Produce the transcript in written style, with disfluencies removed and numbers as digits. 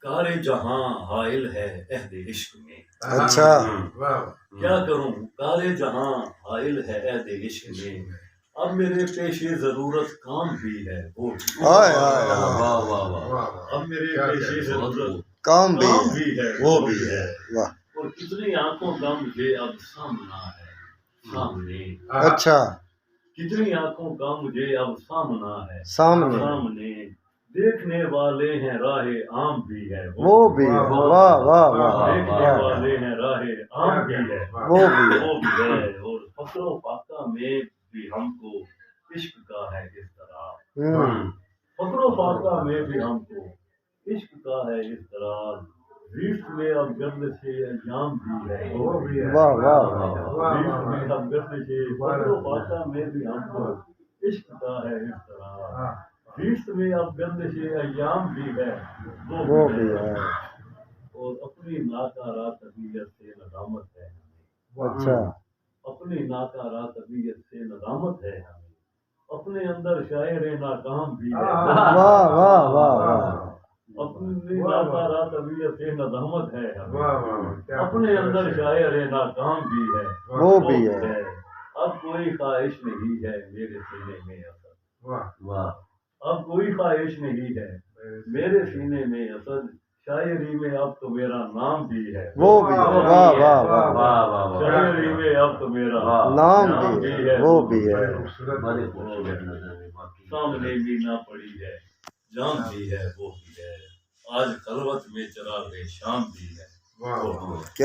कारे जहां हाइल है अहद इश्क में। अच्छा क्या करूं कारे जहां हाइल है अहद इश्क में। अब मेरे पेशे जरूरत काम भी है वो भी। हाय हाय वाह हाय, वाह वाह। अब मेरे पेशे जरूरत काम काम भी भी है वो भी है। वाह। और कितनी आंखों का मुझे अब सामना है सामने। अच्छा, कितनी आंखों का मुझे अब सामना है सामने सामने। देखने वाले हैं राहे आम भी है वो भी है। वाह वाह वाह, देखने क्या वाले हैं राहे आम भी है वो भी है। वो भी है। और फकरो फाका में भी हमको इश्क का है इस तरह। फकरो फाका में भी हमको इश्क का है इस तरह। रिश्क में अब गर्द से अयाम भी है वो भी है। वाह वाह वाह, रिश्क में अब गर्द से फकरो फाका में भी हमको इश्क का है इस तरह। रिश्क में अब गर्द से अयाम भी है वो भी है। और अपनी नाकारा तबीयत से नदामत है हमें। अच्छा, अपनी नाकारा तबीयत से नदामत है हमें। अपने अंदर शायर नाकाम भी है। वाह वाह वाह वाह, अपनी नाकारा तबीयत से नदामत है हमें। अपने अंदर शायर नाकाम भी है वो भी है। अब कोई ख्वाहिश नहीं है मेरे सीने में असद। वाह। अब कोई ख्वाहिश नहीं है मेरे सीने में असद। शायरी में अब तो मेरा नाम भी है वो भी है। वाह वाह वाह, वाह। शायरी में अब तो मेरा नाम भी है वो भी है। सामने भी ना पड़ी है जाम भी है वो भी है। आज खलवत में चरागे शाम भी है वो भी है।